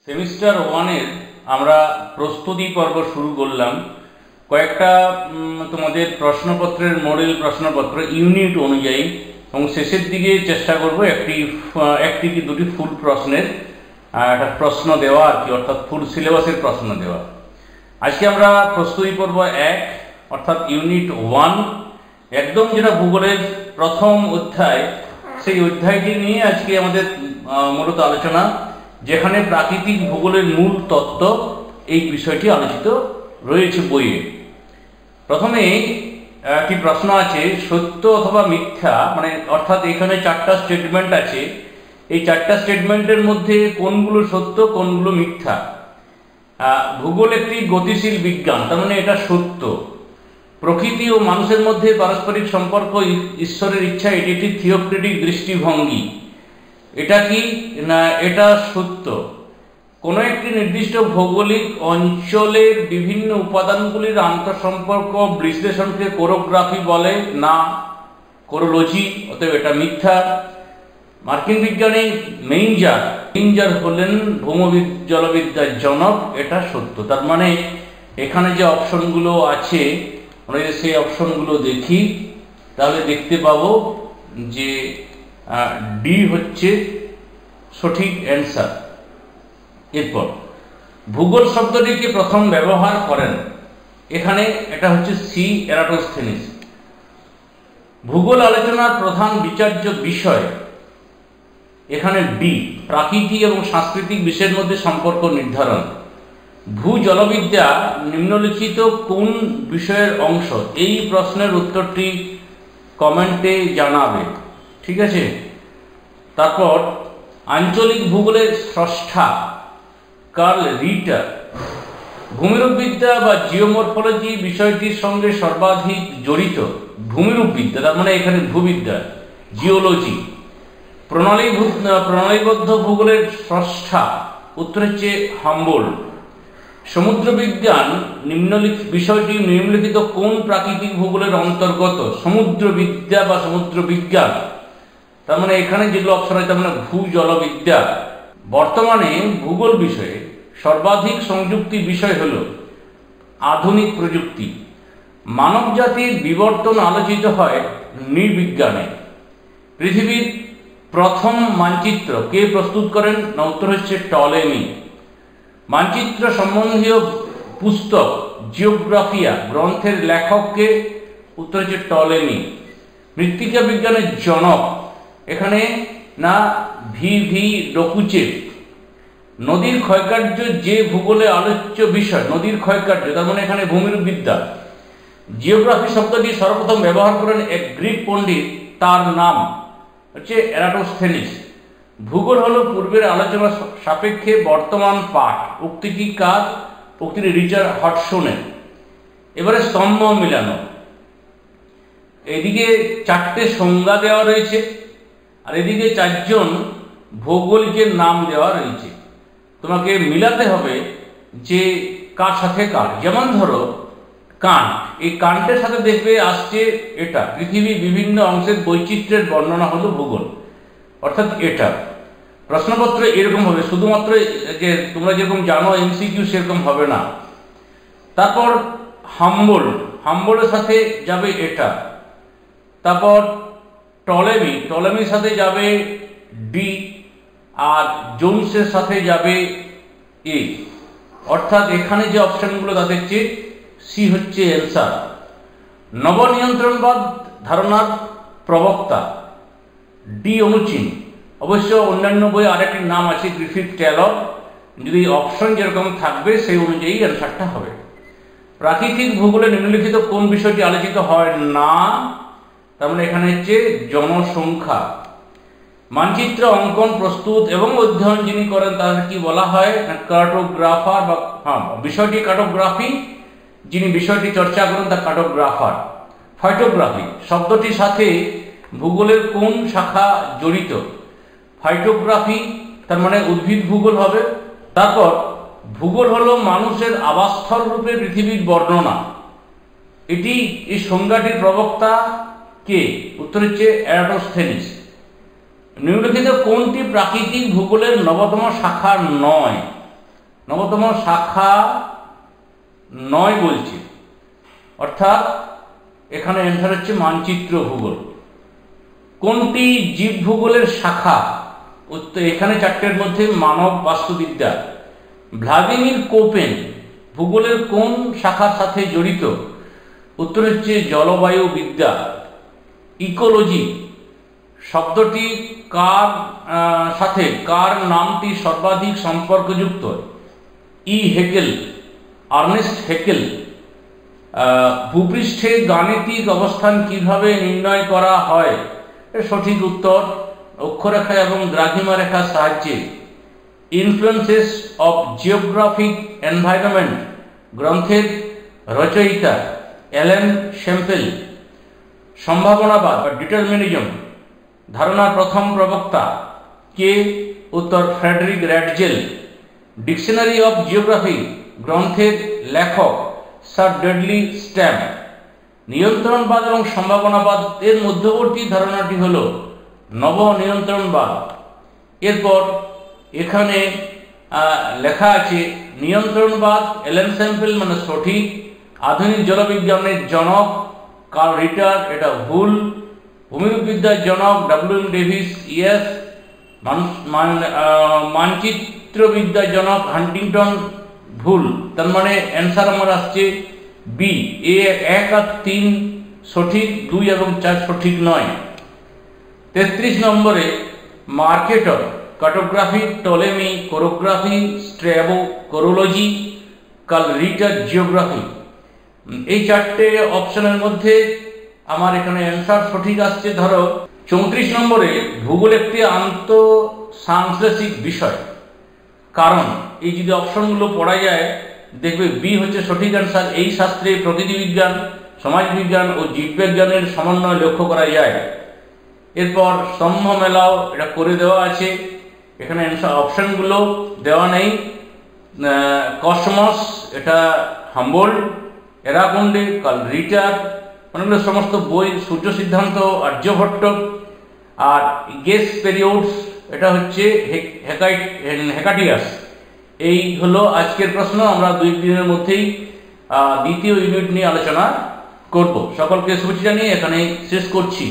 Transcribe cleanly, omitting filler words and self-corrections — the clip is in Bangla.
সেমিস্টার ওয়ানের আমরা প্রস্তুতি পর্ব শুরু করলাম। কয়েকটা তোমাদের প্রশ্নপত্রের মডেল প্রশ্নপত্র ইউনিট অনুযায়ী, এবং শেষের দিকে চেষ্টা করব একটি কি দুটি ফুল প্রশ্নের একটা প্রশ্ন দেওয়া আর কি, অর্থাৎ ফুল সিলেবাসের প্রশ্ন দেওয়া। আজকে আমরা প্রস্তুতি পর্ব 1 অর্থাৎ ইউনিট 1 একদম যেটা ভূগোলের প্রথম অধ্যায়, সেই অধ্যায়টি নিয়ে আজকে আমাদের মূলত আলোচনা, যেখানে প্রাকৃতিক ভূগোলের মূল তত্ত্ব এই বিষয়টি আলোচিত রয়েছে বইয়ে। প্রথমে একটি প্রশ্ন আছে, সত্য অথবা মিথ্যা, মানে অর্থাৎ এখানে 4টা স্টেটমেন্ট আছে, এই 4টা স্টেটমেন্টের মধ্যে কোনগুলো সত্য কোনগুলো মিথ্যা। ভূগোল একটি গতিশীল বিজ্ঞান, তার মানে এটা সত্য। প্রকৃতি ও মানুষের মধ্যে পারস্পরিক সম্পর্ক ঈশ্বরের ইচ্ছা, এটি একটি থিওক্রেটিক দৃষ্টিভঙ্গি, এটা কি না এটা সত্য। কোনো একটি নির্দিষ্ট ভৌগোলিক অঞ্চলের বিভিন্ন উপাদানগুলির আন্তঃসম্পর্ক বিশ্লেষণকে কোরোগ্রাফি বলে না কোরোলজি, অতএব এটা মিথ্যা। মার্কিন বিজ্ঞানী মেইঞ্জার হলেন জলবিদ্যার জনক, এটা সত্য। তার মানে এখানে যে অপশনগুলো আছে, আমরা যদি সেই অপশনগুলো দেখি তাহলে দেখতে পাবো যে ডি হচ্ছে সঠিক অ্যান্সার। এরপর ভূগোল শব্দটিকে প্রথম ব্যবহার করেন, এখানে এটা হচ্ছে সি, এরাটোস্থেনিস। ভূগোল আলোচনার প্রধান বিচার্য বিষয়, এখানে বি, প্রাকৃতিক এবং সাংস্কৃতিক বিষয়ের মধ্যে সম্পর্ক নির্ধারণ। ভূ জলবিদ্যা নিম্নলিখিত কোন বিষয়ের অংশ? এই প্রশ্নের উত্তরটি কমেন্টে জানাবে, ঠিক আছে। তারপর আঞ্চলিক ভূগোলের স্রষ্টা কার্ল রিটার। ভূমিরূপবিদ্যা বা জিওমরফোলজি বিষয়টির সঙ্গে সর্বাধিক জড়িত ভূমিরূপবিদ্যা, তার মানে এখানে ভূবিদ্যা, জিওলজি। প্রণালীবদ্ধ ভূগোলের স্রষ্টা, উত্তর হচ্ছে হাম্বোল্ট। সমুদ্রবিজ্ঞান বিষয়টি নিম্নলিখিত কোন প্রাকৃতিক ভূগোলের অন্তর্গত? সমুদ্রবিদ্যা বা সমুদ্রবিজ্ঞান, তার মানে এখানে যেগুলো অপশন হয় তার মানে ভূ জলবিদ্যা। বর্তমানে ভূগোল বিষয়ে সর্বাধিক সংযুক্তি বিষয় হল আধুনিক প্রযুক্তি। মানব জাতির বিবর্তন আলোচিত হয় নৃবিজ্ঞানে। পৃথিবীর প্রথম মানচিত্র কে প্রস্তুত করেন? না, উত্তর হচ্ছে টলেমি। মানচিত্র সম্বন্ধীয় পুস্তক জিওগ্রাফিয়া গ্রন্থের লেখককে? উত্তর হচ্ছে টলেমি। মৃত্তিকা বিজ্ঞানের জনক, এখানে না ভি ডকুচেভ। নদীর ক্ষয়কার্য যে ভূগোলে আলোচ্য বিষয়, নদীর ক্ষয়কার্য, তার মানে এখানে ভূমিরূপবিদ্যা। জিওগ্রাফি শব্দটি সর্বপ্রথম ব্যবহার করেন এক গ্রিক পণ্ডিত, তার নাম হচ্ছে এরাটোস্থেনিস। ভূগোল হলো পূর্বের আলোচনা সাপেক্ষে বর্তমান পাঠ। উক্তিটি কার? উক্তিটি রিচার্ড হডসনের। এবারে স্তম্ভ মিলানো, এদিকে 4টে সংজ্ঞা দেওয়া রয়েছে আর এদিকে 4জন ভৌগোলিকের নাম দেওয়া রয়েছে। তোমাকে মিলাতে হবে যে কার সাথে কার। যেমন ধরো কান্ট, এই কান্টের সাথে দেখবে আসছে এটা পৃথিবীর বিভিন্ন অংশের বৈচিত্র্যের বর্ণনা হলো ভূগোল, অর্থাৎ এটা। প্রশ্নপত্র এরকম হবে, শুধুমাত্র যে তোমরা যেরকম জানো এমসিকিউ সেরকম হবে না। তারপর হাম্বোল্টের সাথে যাবে এটা। তারপর টলেমির সাথে যাবে ডি, আর জোনসের সাথে যাবে এ। অর্থাৎ এখানে যে অপশনগুলো তা দেখছে সি হচ্ছে অ্যান্সার। নবনিয়ন্ত্রণবাদ ধারণার প্রবক্তা ডি, অনুচিন। অবশ্য অন্যান্য বইয়ে আরেকটি নাম আছে গ্রিফিথ টেলর। যদি অপশন যেরকম থাকবে সেই অনুযায়ী অ্যান্সারটা হবে। প্রাকৃতিক ভূগোলে নিম্নলিখিত কোন বিষয়টি আলোচিত হয় না? তার মানে এখানে হচ্ছে জনসংখ্যা। মানচিত্র অঙ্কন প্রস্তুত এবং অধ্যয়ন যিনি করেন তাকে কি বলা হয়? কার্টোগ্রাফার, বা বিষয়টি কার্টোগ্রাফি, যিনি বিষয়টি চর্চা করেন তা কার্টোগ্রাফার। ফাইটোগ্রাফি শব্দটির সাথে ভূগোলের কোন শাখা জড়িত? ফাইটোগ্রাফি, তার মানে উদ্ভিদ ভূগোল হবে। তারপর ভূগোল হলো মানুষের আবাসস্থল রূপে পৃথিবীর বর্ণনা। এই সংজ্ঞাটির প্রবক্তা কে? উত্তর হচ্ছে এরাটোস্থেনিস। নিম্নলিখিত কোনটি প্রাকৃতিক ভূগোলের নবতম শাখা নয়? নবতম শাখা নয় বলছে, অর্থাৎ এখানে অ্যান্সার হচ্ছে মানচিত্র ভূগোল। কোনটি জীব ভূগোলের শাখা? উত্তর এখানে চারটের মধ্যে মানব বাস্তুবিদ্যা। ভ্লাদিমির কোপেন ভূগোলের কোন শাখার সাথে জড়িত? উত্তর হচ্ছে জলবায়ু বিদ্যা। ইকোলজি শব্দটি কার সাথে, কার নামটি সর্বাধিক সম্পর্কযুক্ত? ই হেকেল, আর্নেস্ট হেকেল। ভূপৃষ্ঠে গাণিতিক অবস্থান কিভাবে নির্ণয় করা হয়? সঠিক উত্তর অক্ষরেখা এবং দ্রাঘিমা রেখার সাহায্যে। ইনফ্লুয়েন্সেস অফ জিওগ্রাফিক এনভায়রনমেন্ট গ্রন্থের রচয়িতা অ্যালেন শ্যাম্পেল। সম্ভাবনাবাদ বা ডিটারমিনিজম ধারণার প্রথম প্রবক্তা কে? উত্তর Friedrich Ratzel. Dictionary of geography গ্রন্থের লেখক স্যার ডেডলি স্ট্যাম্প। নিয়ন্ত্রণবাদ এবং সম্ভাবনাবাদ এর মধ্যবর্তী ধারণাটি হল নব নিয়ন্ত্রণবাদ। এরপর এখানে লেখা আছে নিয়ন্ত্রণবাদ অ্যালেন শ্যাম্পেল মানে সঠিক। আধুনিক জলবিজ্ঞানের জনক কার্ল রিটার, এটা ভুল। ভূমিরূপবিদ্যার জনক ডব্লিউ এম ডেভিস, ইয়েস। মানচিত্রবিদ্যার জনক হান্টিংটন, ভুল। তার মানে অ্যান্সার আমার আসছে বি, এ 1 আর 3 সঠিক, 2 এবং 4 সঠিক নয়। 33 নম্বরে Mercator cartography, Ptolemy chorography, Strabo chorology, Karl Ritter geography. এই চারটে অপশনের মধ্যে আমার এখানে অ্যান্সার সঠিক আসছে। ধরো 34 নম্বরে ভূগোল একটি আন্তঃসাংশ্লেষিক বিষয়, কারণ এই যদি অপশনগুলো পড়া যায় দেখবে বি হচ্ছে সঠিক অ্যান্সার। এই শাস্ত্রে প্রকৃতি বিজ্ঞান, সমাজবিজ্ঞান ও জীববিজ্ঞানের সমন্বয় লক্ষ্য করা যায়। এরপর স্তম্ভ মেলাও এটা করে দেওয়া আছে, এখানে অপশনগুলো দেওয়া নেই। কসমস এটা হাম্বোল্ড, এরাকুন্ডে কার্ল রিটার, অনেকগুলো সমস্ত বই সূর্য সিদ্ধান্ত আর্যভট্ট। আর গেস পেরিয়ডস এটা হচ্ছে হেকাটিয়াস। এই হলো আজকের প্রশ্ন। আমরা 2 দিনের মধ্যেই দ্বিতীয় ইউনিট নিয়ে আলোচনা করব। সকলকে শুভেচ্ছা জানিয়ে এখানে শেষ করছি।